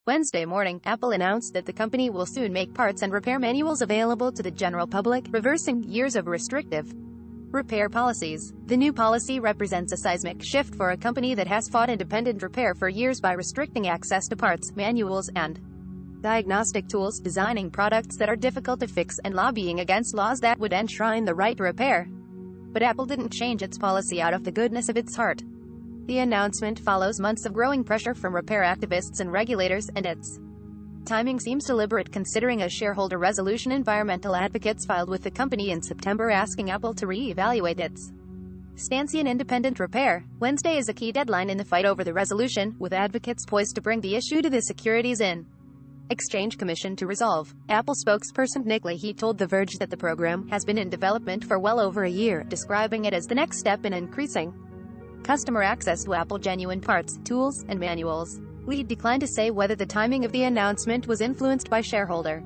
Wednesday morning, Apple announced that the company will soon make parts and repair manuals available to the general public, reversing years of restrictive repair policies. The new policy represents a seismic shift for a company that has fought independent repair for years by restricting access to parts, manuals, and diagnostic tools, designing products that are difficult to fix, and lobbying against laws that would enshrine the right to repair. But Apple didn't change its policy out of the goodness of its heart. The announcement follows months of growing pressure from repair activists and regulators, and its timing seems deliberate considering a shareholder resolution environmental advocates filed with the company in September asking Apple to re-evaluate its stance in independent repair. Wednesday is a key deadline in the fight over the resolution, with advocates poised to bring the issue to the Securities and Exchange Commission to resolve. Apple spokesperson Nick Leahy told The Verge that the program has been in development for well over a year, describing it as the next step in increasing customer access to Apple genuine parts, tools, and manuals. Leahy declined to say whether the timing of the announcement was influenced by shareholder.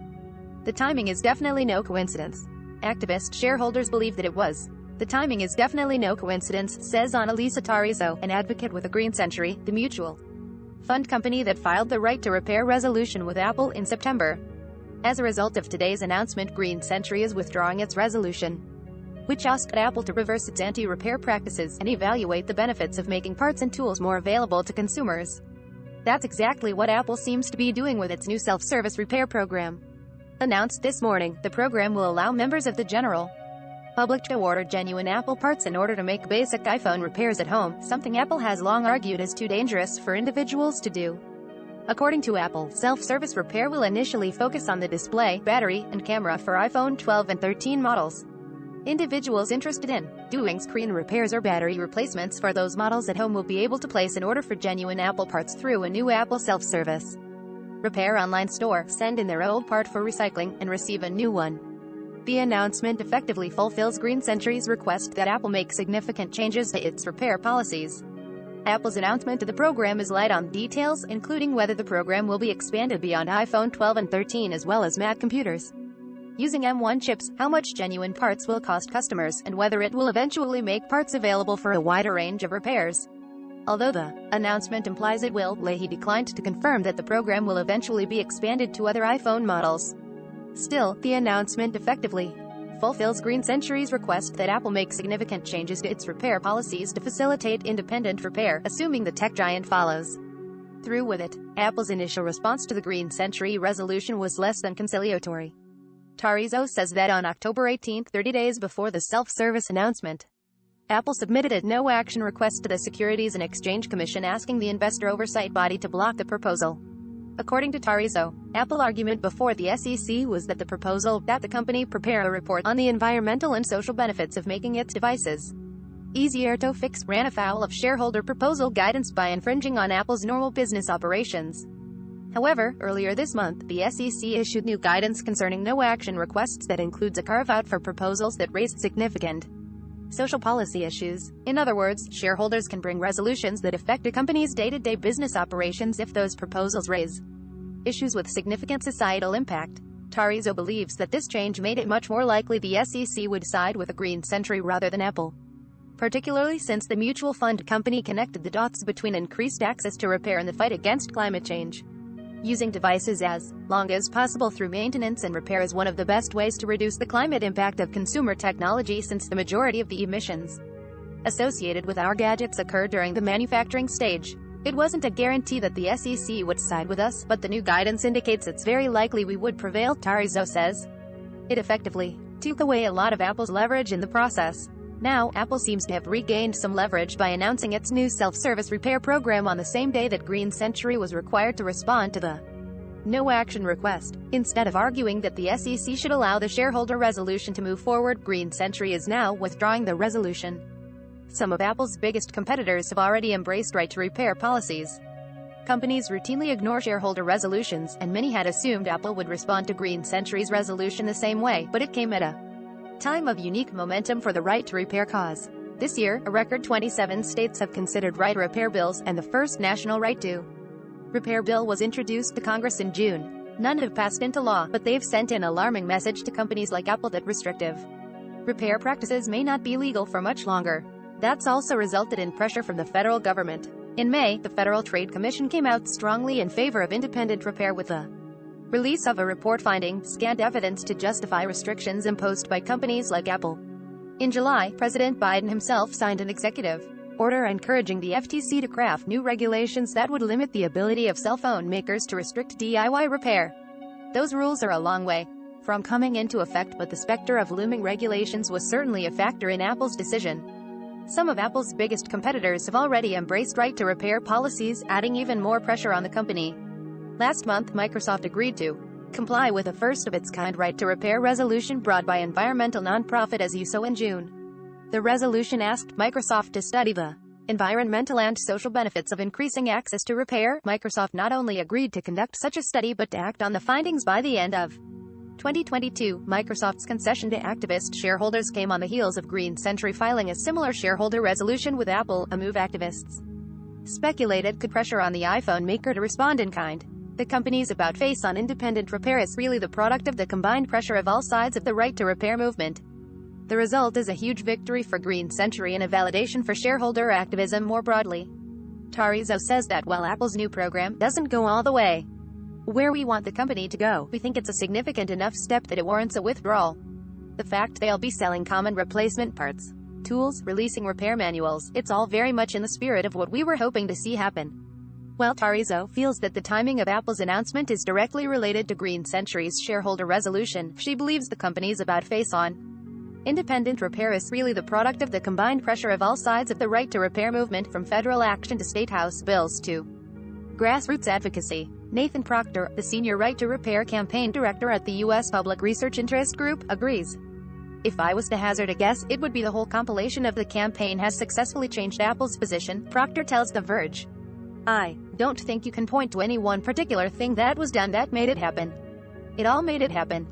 The timing is definitely no coincidence. Activist shareholders believe that it was. The timing is definitely no coincidence, says Annalisa Tarizo, an advocate with a Green Century, the mutual fund company that filed the right to repair resolution with Apple in September. As a result of today's announcement, Green Century is withdrawing its resolution, which asked Apple to reverse its anti-repair practices and evaluate the benefits of making parts and tools more available to consumers. That's exactly what Apple seems to be doing with its new self-service repair program. Announced this morning, the program will allow members of the general public to order genuine Apple parts in order to make basic iPhone repairs at home, something Apple has long argued is too dangerous for individuals to do. According to Apple, self-service repair will initially focus on the display, battery, and camera for iPhone 12 and 13 models. Individuals interested in doing screen repairs or battery replacements for those models at home will be able to place an order for genuine Apple parts through a new Apple self-service repair online store, send in their old part for recycling, and receive a new one. The announcement effectively fulfills Green Century's request that Apple make significant changes to its repair policies. Apple's announcement of the program is light on details, including whether the program will be expanded beyond iPhone 12 and 13 as well as Mac computers using M1 chips, how much genuine parts will cost customers, and whether it will eventually make parts available for a wider range of repairs. Although the announcement implies it will, Leahy declined to confirm that the program will eventually be expanded to other iPhone models. Still, the announcement effectively fulfills Green Century's request that Apple make significant changes to its repair policies to facilitate independent repair, assuming the tech giant follows through with it. Apple's initial response to the Green Century resolution was less than conciliatory. Tarizo says that on October 18, 30 days before the self-service announcement, Apple submitted a no-action request to the Securities and Exchange Commission asking the investor oversight body to block the proposal. According to Tarizo, Apple's argument before the SEC was that the proposal that the company prepare a report on the environmental and social benefits of making its devices easier to fix ran afoul of shareholder proposal guidance by infringing on Apple's normal business operations. However, earlier this month, the SEC issued new guidance concerning no-action requests that includes a carve-out for proposals that raise significant social policy issues. In other words, shareholders can bring resolutions that affect a company's day-to-day business operations if those proposals raise issues with significant societal impact. Tarizo believes that this change made it much more likely the SEC would side with a Green Century rather than Apple, particularly since the mutual fund company connected the dots between increased access to repair and the fight against climate change. Using devices as long as possible through maintenance and repair is one of the best ways to reduce the climate impact of consumer technology, since the majority of the emissions associated with our gadgets occur during the manufacturing stage. It wasn't a guarantee that the SEC would side with us, but the new guidance indicates it's very likely we would prevail, Tarizo says. It effectively took away a lot of Apple's leverage in the process. Now, Apple seems to have regained some leverage by announcing its new self-service repair program on the same day that Green Century was required to respond to the no-action request. Instead of arguing that the SEC should allow the shareholder resolution to move forward, Green Century is now withdrawing the resolution. Some of Apple's biggest competitors have already embraced right-to-repair policies. Companies routinely ignore shareholder resolutions, and many had assumed Apple would respond to Green Century's resolution the same way, but it came at a time of unique momentum for the right-to-repair cause. This year, a record 27 states have considered right-to-repair bills, and the first national right-to-repair bill was introduced to Congress in June. None have passed into law, but they've sent an alarming message to companies like Apple that restrictive repair practices may not be legal for much longer. That's also resulted in pressure from the federal government. In May, the Federal Trade Commission came out strongly in favor of independent repair with the release of a report finding scant evidence to justify restrictions imposed by companies like Apple. In July, President Biden himself signed an executive order encouraging the FTC to craft new regulations that would limit the ability of cell phone makers to restrict DIY repair. Those rules are a long way from coming into effect, but the specter of looming regulations was certainly a factor in Apple's decision. Some of Apple's biggest competitors have already embraced right-to-repair policies, adding even more pressure on the company. Last month, Microsoft agreed to comply with a first-of-its-kind right-to-repair resolution brought by environmental nonprofit As You Sow in June. The resolution asked Microsoft to study the environmental and social benefits of increasing access to repair. Microsoft not only agreed to conduct such a study but to act on the findings by the end of 2022. Microsoft's concession to activist shareholders came on the heels of Green Century filing a similar shareholder resolution with Apple, a move activists speculated could pressure on the iPhone maker to respond in kind. The company's about-face on independent repair is really the product of the combined pressure of all sides of the right-to-repair movement. The result is a huge victory for Green Century and a validation for shareholder activism more broadly. Tarizo says that while Apple's new program doesn't go all the way where we want the company to go, we think it's a significant enough step that it warrants a withdrawal. The fact they'll be selling common replacement parts, tools, releasing repair manuals, it's all very much in the spirit of what we were hoping to see happen. Well, Tarizo feels that the timing of Apple's announcement is directly related to Green Century's shareholder resolution. She believes the company's about-face on independent repair is really the product of the combined pressure of all sides of the right-to-repair movement, from federal action to state House bills to grassroots advocacy. Nathan Proctor, the senior right-to-repair campaign director at the U.S. Public Research Interest Group, agrees. If I was to hazard a guess, it would be the whole compilation of the campaign has successfully changed Apple's position, Proctor tells The Verge. I don't think you can point to any one particular thing that was done that made it happen. It all made it happen.